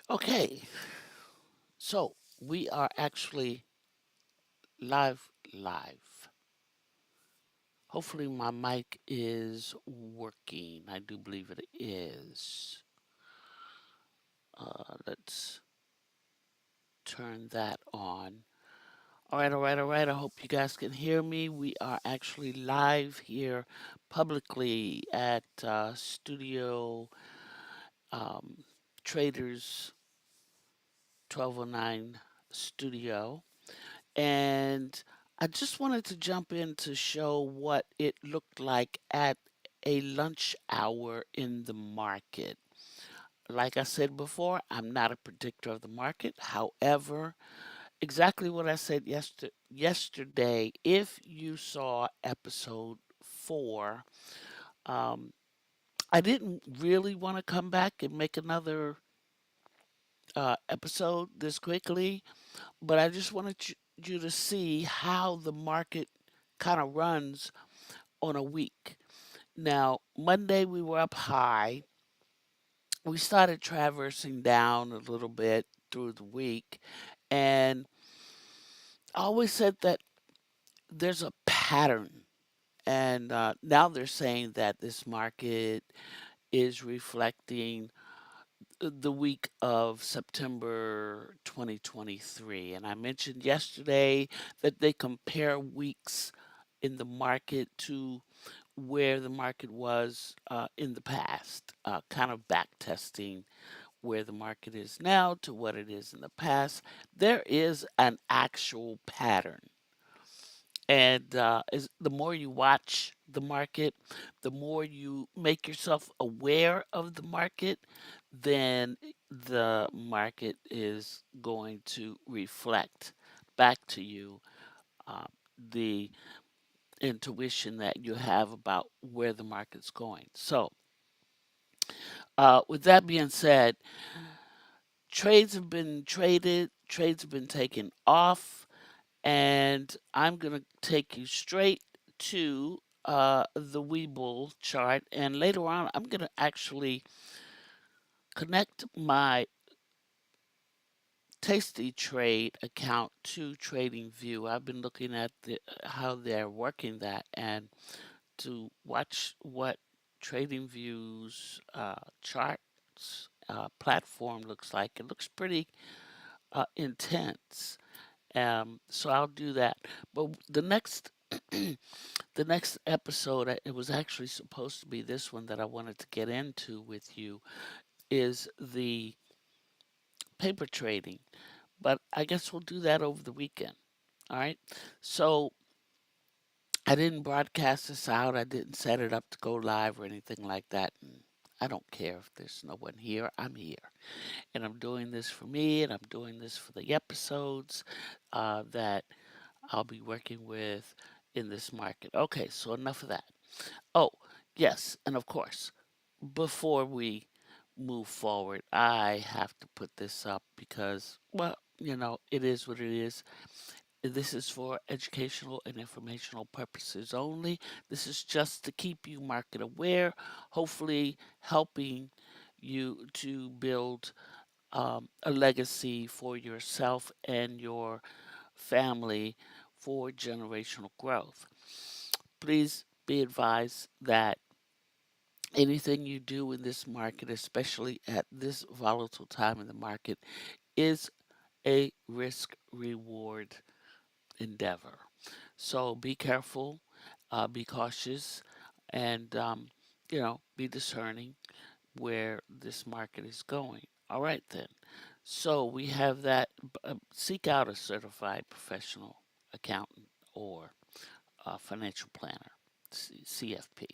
Okay, so we are actually live. Hopefully my mic is working. I do believe it is. Let's turn that on. All right. I hope you guys can hear me. We are actually live here publicly at Studio um, Traders 1209 Studio. And I just wanted to jump in to show what it looked like at a lunch hour in the market. Like I said before, I'm not a predictor of the market. However, exactly what I said yesterday, if you saw episode 4, um, I didn't really want to come back and make another episode this quickly, but I just wanted you to see how the market kind of runs on a week. Now, Monday we were up high. We started traversing down a little bit through the week. And I always said that there's a pattern. And now they're saying that this market is reflecting the week of September 2023. And I mentioned yesterday that they compare weeks in the market to where the market was in the past, kind of back testing where the market is now to what it is in the past. There is an actual pattern. And the more you watch the market, the more you make yourself aware of the market, then the market is going to reflect back to you uh, the intuition that you have about where the market's going. So, with that being said, trades have been traded, trades have been taken off, and I'm going to take you straight to the Webull chart. And later on, I'm going to actually connect my Tasty Trade account to TradingView. I've been looking at how they're working that and to watch what TradingView's charts platform looks like. It looks pretty intense. So I'll do that. But the next episode, it was actually supposed to be this one that I wanted to get into with you, is the paper trading. But I guess we'll do that over the weekend. All right. So I didn't broadcast this out. I didn't set it up to go live or anything like that. And I don't care if there's no one here. I'm here. And I'm doing this for me, and I'm doing this for the episodes that I'll be working with in this market. Okay, so enough of that. Oh, yes, and of course, before we move forward, I have to put this up because, well, it is what it is. This is for educational and informational purposes only. This is just to keep you market aware, hopefully helping you to build a legacy for yourself and your family for generational growth. Please be advised that anything you do in this market, especially at this volatile time in the market, is a risk reward endeavor. So be careful, be cautious, and be discerning where this market is going. All right, then. So we have that. Seek out a certified professional accountant or financial planner, CFP.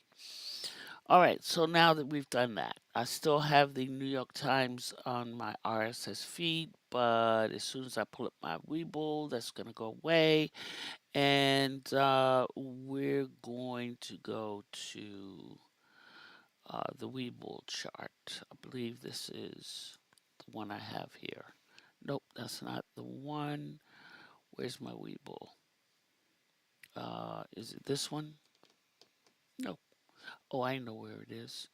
All right, so now that we've done that, I still have the New York Times on my RSS feed, but as soon as I pull up my Webull, that's going to go away. And we're going to go to the Webull chart. I believe this is the one I have here. Nope, that's not the one. Where's my Webull? Is it this one? Nope. Oh, I know where it is.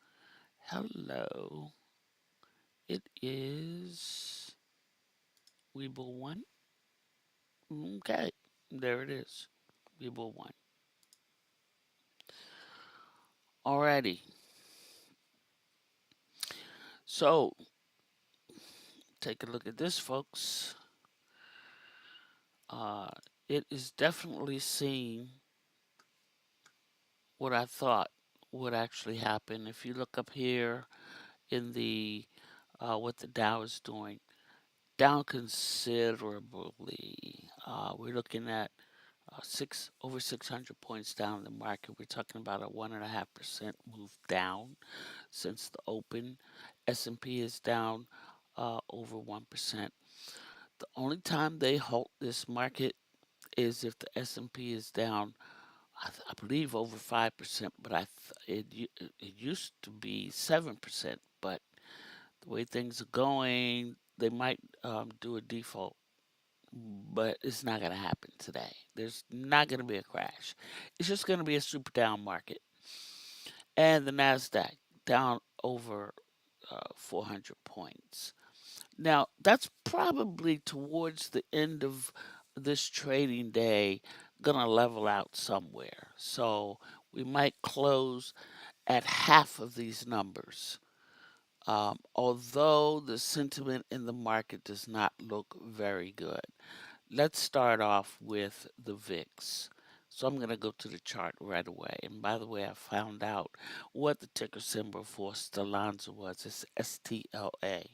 Hello. It is Weeble 1. Okay, there it is. Weeble 1. Alrighty. So, take a look at this, folks. Uh, it is definitely seeing what I thought would actually happen. If you look up here in the what the Dow is doing, down considerably. We're looking at six over 600 points down in the market. We're talking about a 1.5% move down since the open. S&P is down over 1%. The only time they halt this market is if the S&P is down, I believe over 5%, but it used to be 7%. But the way things are going, they might do a default, but it's not going to happen today. There's not going to be a crash. It's just going to be a super down market. And the Nasdaq down over 400 points. Now, that's probably towards the end of this trading day going to level out somewhere. So we might close at half of these numbers. Although the sentiment in the market does not look very good. Let's start off with the VIX. So I'm going to go to the chart right away. And by the way, I found out what the ticker symbol for Stellanza was. It's STLA.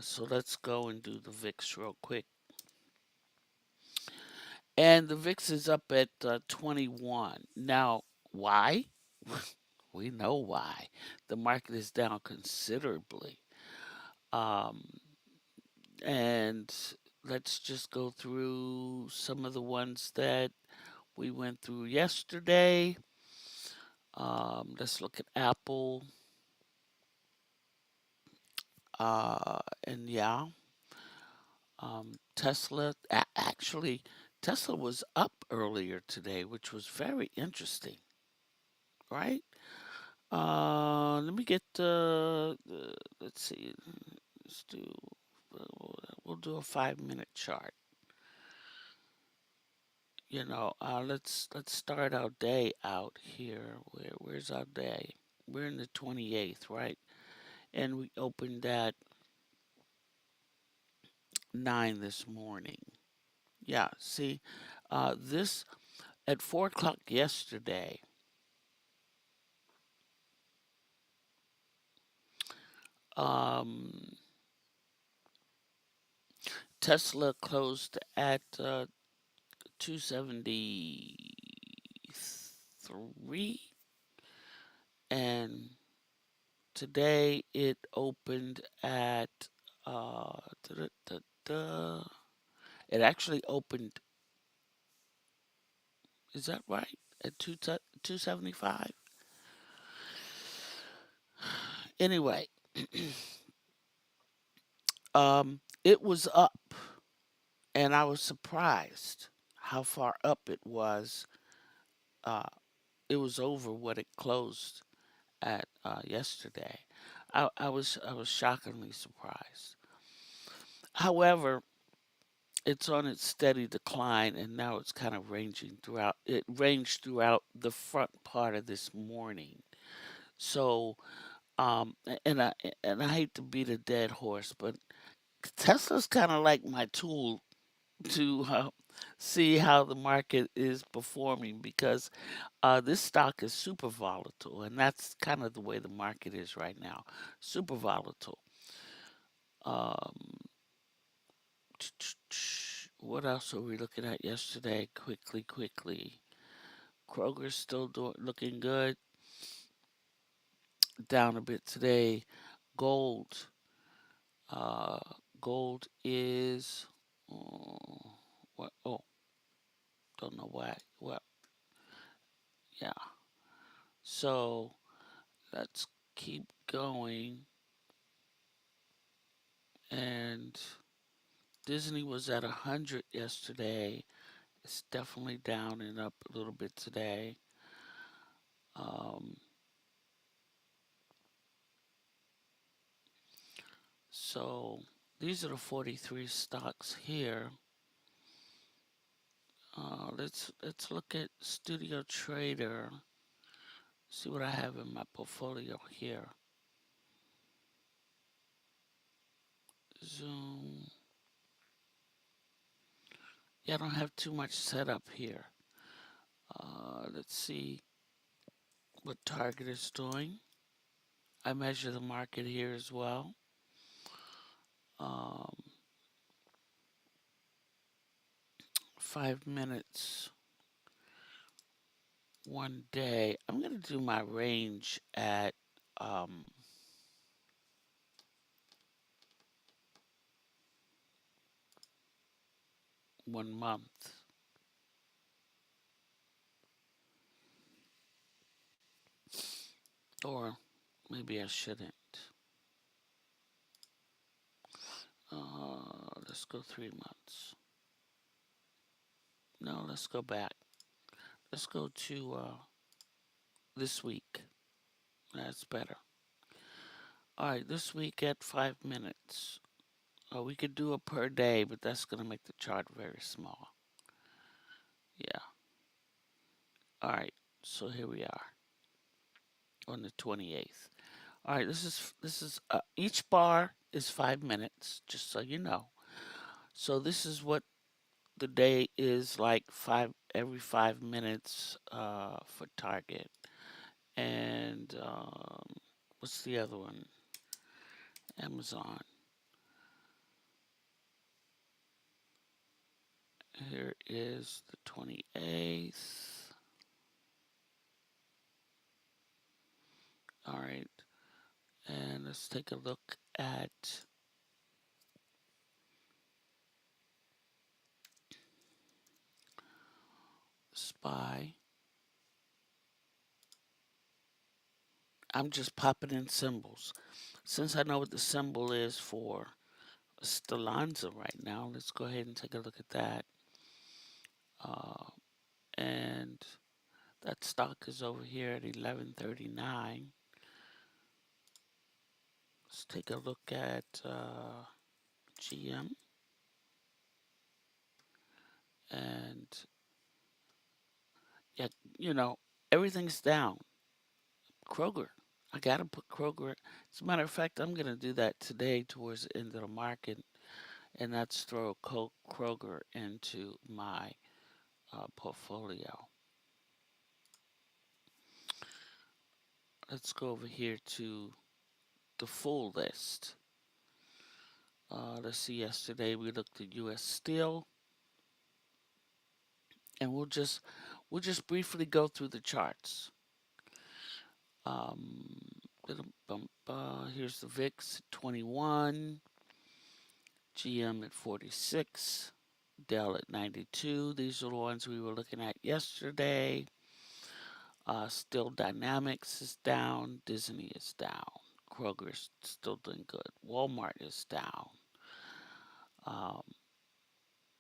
So let's go and do the VIX real quick. And the VIX is up at 21. Now, why? We know why. The market is down considerably. Um, and let's just go through some of the ones that we went through yesterday. Let's look at Apple. And yeah, Tesla. Actually, Tesla was up earlier today, which was very interesting, right? Let me get let's see. Let's do. We'll do a 5-minute chart. Let's start our day out here. Where's our day? We're in the 28th, right? And we opened at 9 this morning. Yeah, see, this at 4 o'clock yesterday, um, Tesla closed at 273, and today it opened at uh, da, da, da, it actually opened. Is that right? At 275. Anyway, it was up, and I was surprised how far up it was. Uh, it was over what it closed at yesterday. I was shockingly surprised. However, it's on its steady decline, and now it's kind of ranging throughout. It ranged throughout the front part of this morning. So, and I hate to beat a dead horse, but Tesla's kind of like my tool to see how the market is performing because this stock is super volatile, and that's kind of the way the market is right now. Super volatile. Um, what else are we looking at yesterday? Quickly. Kroger's still looking good. Down a bit today. Gold. Uh, gold is. Oh, what? Oh, don't know why. Well, yeah. So let's keep going. And Disney was at 100 yesterday. It's definitely down and up a little bit today. Um, So these are the 43 stocks here. Let's look at Studio Trader. See what I have in my portfolio here. Zoom. Yeah, I don't have too much set up here. Let's see what Target is doing. I measure the market here as well. Um, 5 minutes, one day. I'm going to do my range at um, 1 month. Or maybe I shouldn't. Let's go 3 months. No, let's go back. Let's go to this week. That's better. All right, this week at 5 minutes. We could do it per day, but that's going to make the chart very small. Yeah. All right. So here we are on the 28th. All right. This is each bar is 5 minutes, just so you know. So this is what the day is like every 5 minutes for Target. And what's the other one? Amazon. Here is the 28th. All right. And let's take a look at SPY. I'm just popping in symbols. Since I know what the symbol is for Stellanza right now, let's go ahead and take a look at that. And that stock is over here at 1139. Let's take a look at GM. And yeah, everything's down. Kroger. I gotta put Kroger. As a matter of fact, I'm gonna do that today towards the end of the market, and that's throw Kroger into my portfolio. Let's go over here to the full list. Let's see. Yesterday we looked at U.S. Steel, and we'll just briefly go through the charts. Um, here's the VIX at 21, GM at 46, Dell at 92. These are the ones we were looking at yesterday. Still Dynamics is down. Disney is down. Kroger's still doing good. Walmart is down.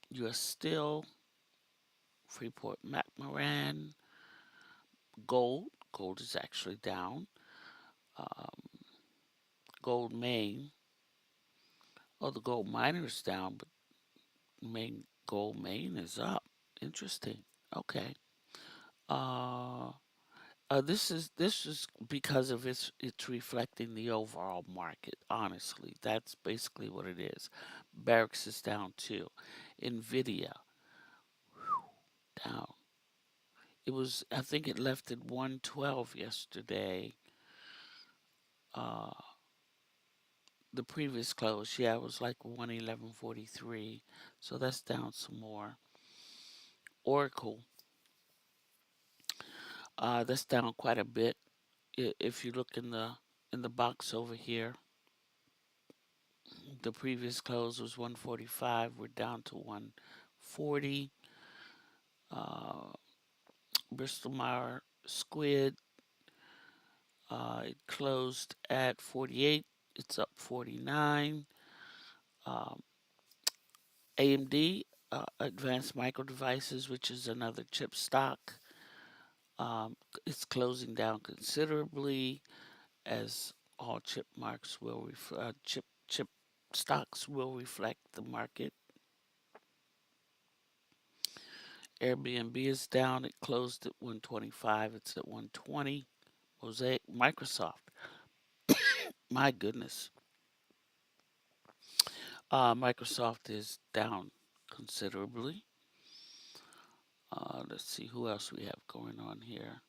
U.S. Steel, Freeport McMoran, Gold. Gold is actually down. Gold Main. Oh, the gold miner is down, but gold Main is up. Interesting. Okay. Uh, this is because of it's reflecting the overall market. Honestly, that's basically what it is. Barracks is down too. Nvidia down. I think it left at 112 yesterday. Uh, the previous close, yeah, it was like 111.43. So that's down some more. Oracle, that's down quite a bit. If you look in the box over here, the previous close was 145. We're down to 140. Uh, Bristol Myers Squibb, it closed at 48. It's up 49. Um, AMD, Advanced Micro Devices, which is another chip stock, it's closing down considerably, as all chip marks will chip stocks will reflect the market. Airbnb is down. It closed at 125. It's at 120. Mosaic, Microsoft. My goodness. Microsoft is down considerably. Let's see who else we have going on here.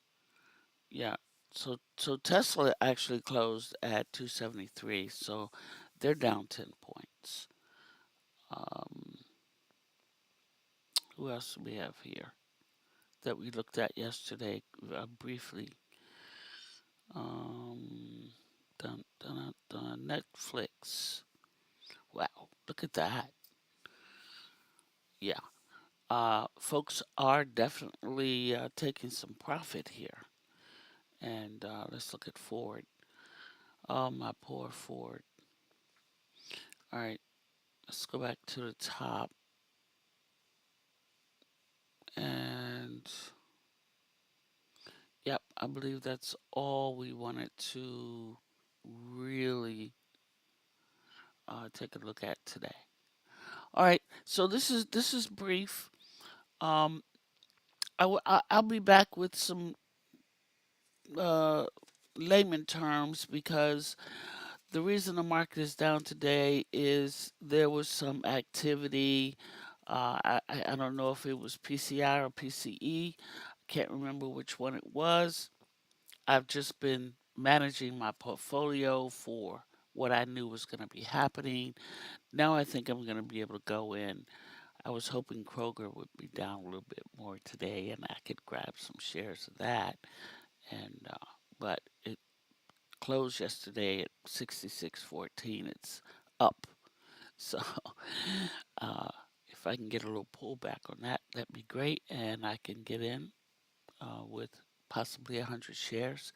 Yeah. So Tesla actually closed at 273. So they're down 10 points. Um, who else do we have here that we looked at yesterday briefly? Um, Netflix. Wow, look at that. Yeah. Folks are definitely taking some profit here. And let's look at Ford. Oh, my poor Ford. All right, let's go back to the top. And yep, I believe that's all we wanted to really take a look at today. All right, so this is brief. Um, I'll be back with some uh, layman terms because the reason the market is down today is there was some activity. I don't know if it was PCI or PCE. I can't remember which one it was. I've just been managing my portfolio for what I knew was going to be happening. Now I think I'm going to be able to go in. I was hoping Kroger would be down a little bit more today and I could grab some shares of that. And but it closed yesterday at 66.14. It's up. So uh, if I can get a little pullback on that, that'd be great. And I can get in with possibly 100 shares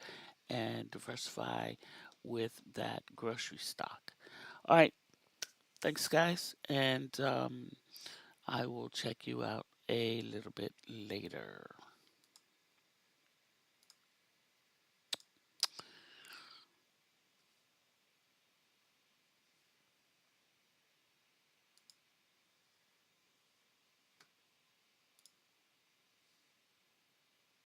and diversify with that grocery stock. All right. Thanks, guys. And I will check you out a little bit later.